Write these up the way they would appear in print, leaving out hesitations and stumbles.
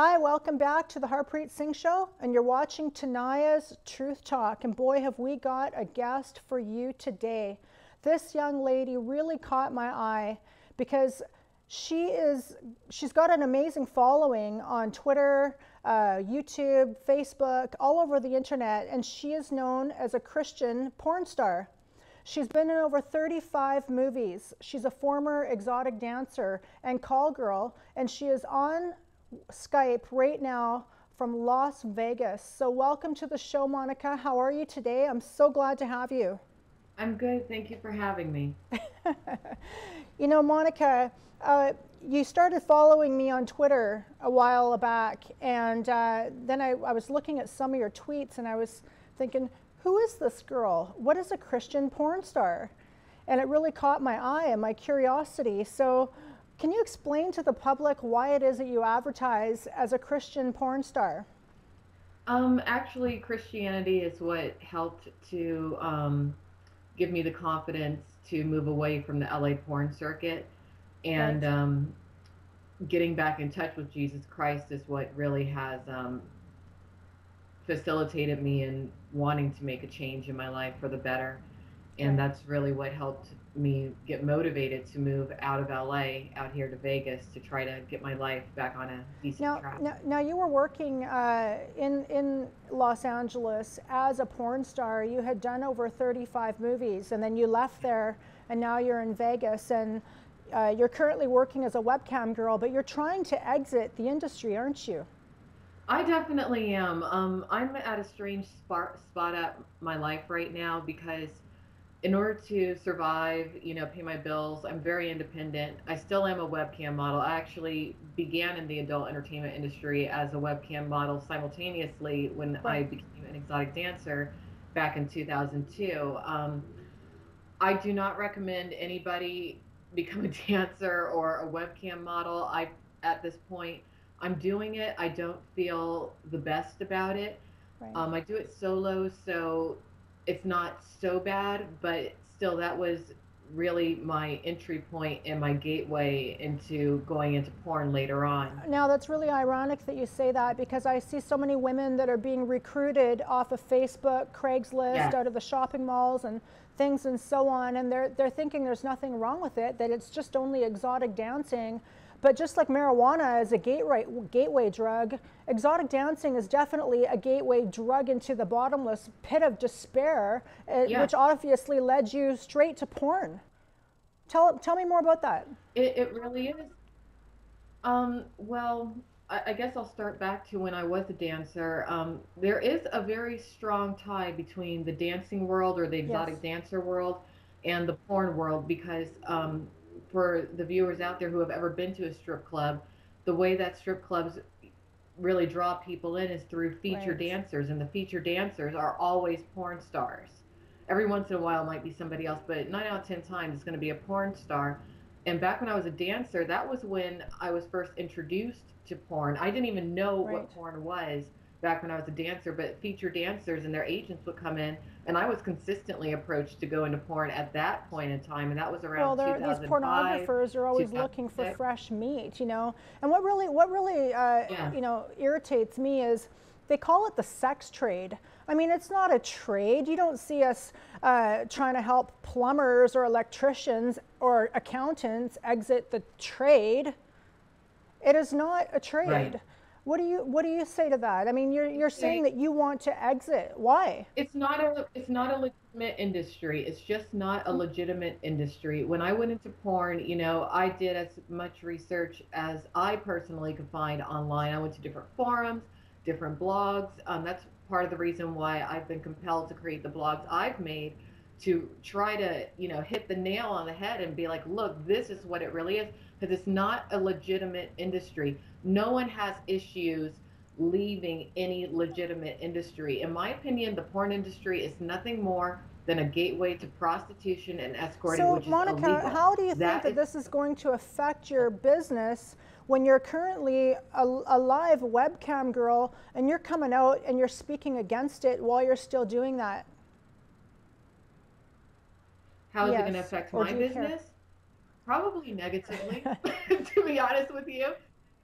Hi, welcome back to the Harpreet Singh Show, and you're watching Tania's Truth Talk. And boy, have we got a guest for you today. This young lady really caught my eye because she's got an amazing following on Twitter, YouTube, Facebook, all over the internet, and she is known as a Christian porn star. She's been in over 35 movies. She's a former exotic dancer and call girl, and she is on Skype right now from Las Vegas. So welcome to the show, Monica. How are you today? I'm so glad to have you. I'm good. Thank you for having me. You know, Monica, you started following me on Twitter a while back, and then I was looking at some of your tweets, and I was thinking, who is this girl? What is a Christian porn star? And it really caught my eye and my curiosity. So can you explain to the public why it is that you advertise as a Christian porn star? Actually, Christianity is what helped to give me the confidence to move away from the LA porn circuit, and Right. getting back in touch with Jesus Christ is what really has facilitated me in wanting to make a change in my life for the better. And Right. that's really what helped me get motivated to move out of LA out here to Vegas to try to get my life back on a decent Now, track. now you were working in Los Angeles as a porn star. You had done over 35 movies, and then you left there, and now you're in Vegas, and you're currently working as a webcam girl, but you're trying to exit the industry, aren't you? I definitely am. I'm at a strange spot at my life right now because in order to survive, pay my bills, I'm very independent. I still am a webcam model. I actually began in the adult entertainment industry as a webcam model simultaneously when I Right. became an exotic dancer back in 2002. I do not recommend anybody become a dancer or a webcam model. At this point, I'm doing it. I don't feel the best about it. Right. I do it solo, so it's not so bad, but still, that was really my entry point and my gateway into going into porn later on. Now, that's really ironic that you say that because I see so many women that are being recruited off of Facebook, Craigslist, Yeah, out of the shopping malls and things and so on, and they're thinking there's nothing wrong with it, that it's just only exotic dancing. But just like marijuana is a gateway drug, exotic dancing is definitely a gateway drug into the bottomless pit of despair, yeah, which obviously led you straight to porn. Tell me more about that. it really is. Well, I guess I'll start back to when I was a dancer. There is a very strong tie between the dancing world or the Yes. exotic dancer world and the porn world because for the viewers out there who have ever been to a strip club, the way that strip clubs really draw people in is through feature Right. dancers, and the feature dancers are always porn stars. Every once in a while it might be somebody else, but 9 out of 10 times it's going to be a porn star. And back when I was a dancer, that was when I was first introduced to porn. I didn't even know Right. what porn was back when I was a dancer, but feature dancers and their agents would come in, and I was consistently approached to go into porn at that point in time, and that was Well, around these 2005, pornographers are always looking for 2006. fresh meat, you know. And what really, Yeah, irritates me is they call it the sex trade. I mean, it's not a trade. You don't see us trying to help plumbers or electricians or accountants exit the trade. It is not a right. trade. What do you say to that? I mean, you're saying Okay, that you want to exit. Why? it's not a legitimate industry. It's just not a legitimate industry. When I went into porn, I did as much research as I personally could find online. I went to different forums, different blogs. That's part of the reason why I've been compelled to create the blogs I've made to try to, hit the nail on the head and be like, look, this is what it really is, because it's not a legitimate industry. No one has issues leaving any legitimate industry. In my opinion, the porn industry is nothing more than a gateway to prostitution and escorting, So, which is Monica, illegal. how do you think That that is, this is going to affect your business when you're currently a live webcam girl and you're coming out and you're speaking against it while you're still doing that? how is it going to Yes. affect Or my do you care? business? Probably negatively, to be honest with you.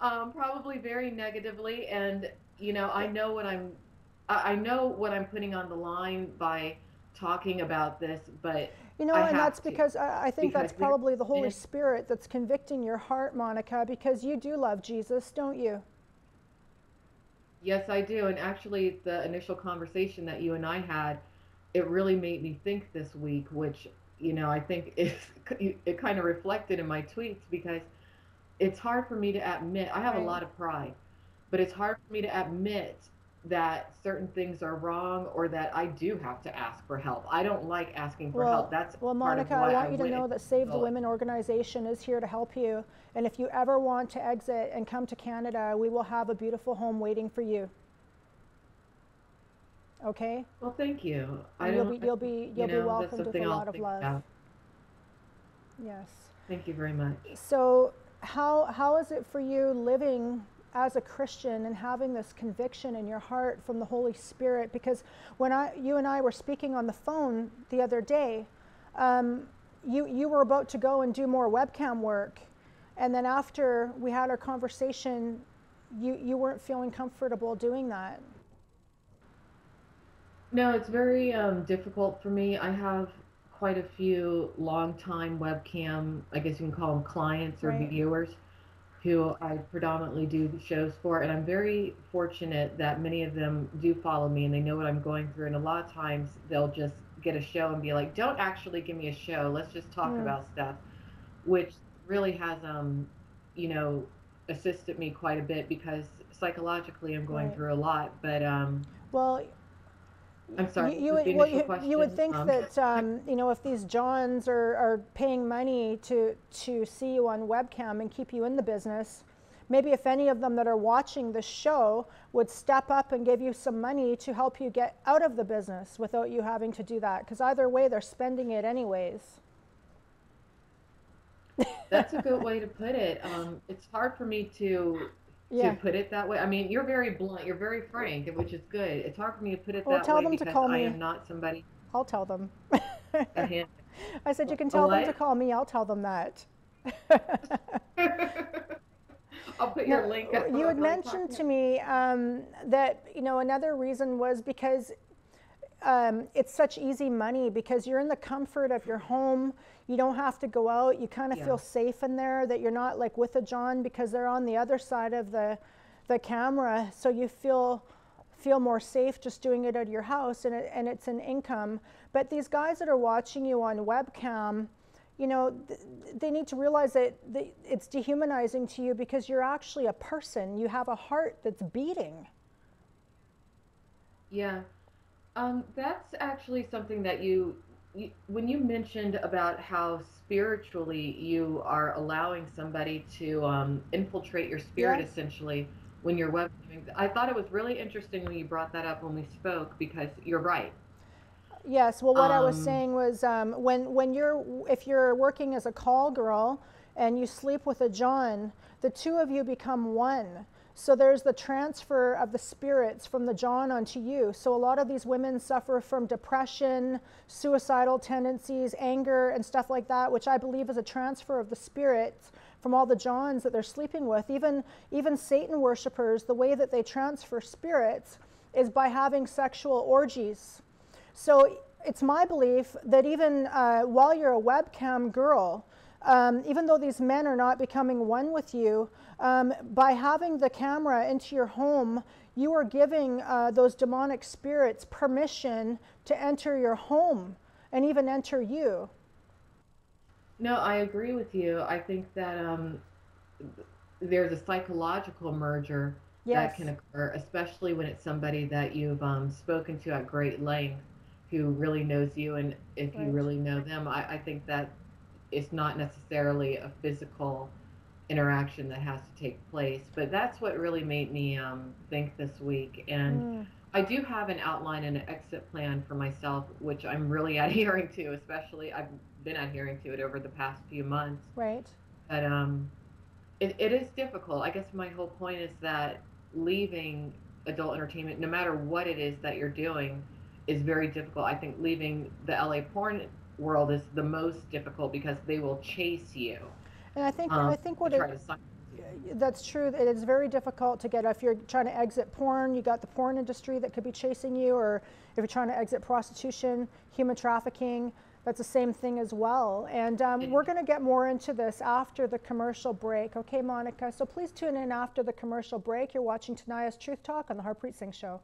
Probably very negatively, and Yeah. I know what I'm putting on the line by talking about this, but You I know, and that's have to, because I think because that's there's probably the Holy been, Spirit that's convicting your heart, Monica, because you do love Jesus, don't you? yes, I do, and actually, the initial conversation that you and I had, it really made me think this week, which I think it kind of reflected in my tweets because it's hard for me to admit. I have a Right. lot of pride, but it's hard for me to admit that certain things are wrong or that I do have to ask for help. I don't like asking for help. Well, That's well, part of Monica, I why I want you to went know into that Save the legal. Women organization is here to help you. And if you ever want to exit and come to Canada, we will have a beautiful home waiting for you. Okay? Well, thank you. I And you'll don't, be you'll be you'll be that's welcomed with a something I'll lot of think love. about. Yes. Thank you very much. So how is it for you living as a Christian and having this conviction in your heart from the Holy Spirit? Because when you and I were speaking on the phone the other day, um, you were about to go and do more webcam work, and then after we had our conversation, you weren't feeling comfortable doing that, No, it's very difficult for me. I have quite a few long-time webcam, I guess you can call them clients or right? viewers, who I predominantly do shows for. And I'm very fortunate that many of them do follow me and they know what I'm going through. And a lot of times they'll just get a show and be like, don't actually give me a show. Let's just talk Mm, about stuff, which really has, you know, assisted me quite a bit because psychologically I'm going right. through a lot. But Well, I'm sorry, you, what you was the well initial you would question? think that if these Johns are paying money to see you on webcam and keep you in the business, maybe if any of them that are watching the show would step up and give you some money to help you get out of the business without you having to do that, because either way they're spending it anyways. That's a good way to put it. It's hard for me to Yeah. put it that way. I mean, you're very blunt, you're very frank, which is good. It's hard for me to put it Well, that tell way them to because call I me. am not somebody I'll tell them. a hand. I said you can A tell them to what? call me. I'll tell them that. I'll put your Now, link up you had like mentioned talking. to me that another reason was because it's such easy money because you're in the comfort of your home. You don't have to go out. You kind of Yeah. feel safe in there. That you're not like with a John because they're on the other side of the camera. So you feel more safe just doing it at your house, and it's an income. But these guys that are watching you on webcam, they need to realize that it's dehumanizing to you because you're actually a person. You have a heart that's beating. Yeah. That's actually something that when you mentioned about how spiritually you are allowing somebody to infiltrate your spirit Yes. essentially when you're webcamming. I thought it was really interesting when you brought that up when we spoke because you're right. Yes. Well, what I was Um, saying was when if you're working as a call girl and you sleep with a John, the two of you become one. So there's the transfer of the spirits from the John onto you. So a lot of these women suffer from depression, suicidal tendencies, anger, and stuff like that, which I believe is a transfer of the spirits from all the Johns that they're sleeping with. Even Satan worshipers, the way that they transfer spirits is by having sexual orgies. So it's my belief that even while you're a webcam girl, even though these men are not becoming one with you, by having the camera into your home, you are giving those demonic spirits permission to enter your home and even enter you. no, I agree with you. I think that there's a psychological merger that can Yes, occur, especially when it's somebody that you've spoken to at great length who really knows you. And if you right. really know them, I think that it's not necessarily a physical interaction that has to take place. But that's what really made me think this week. And Mm, I do have an outline and an exit plan for myself, which I'm really adhering to, especially I've been adhering to it over the past few months. right. But it is difficult. I guess my whole point is that leaving adult entertainment, no matter what it is that you're doing, is very difficult. I think leaving the LA porn world is the most difficult because they will chase you And I think to what try it to sign That's true. It is very difficult to get, if you're trying to exit porn, you got the porn industry that could be chasing you, or if you're trying to exit prostitution, human trafficking, that's the same thing as well. And we're going to get more into this after the commercial break. Okay, Monica? So please tune in after the commercial break. You're watching Tania's Truth Talk on the Harpreet Singh Show.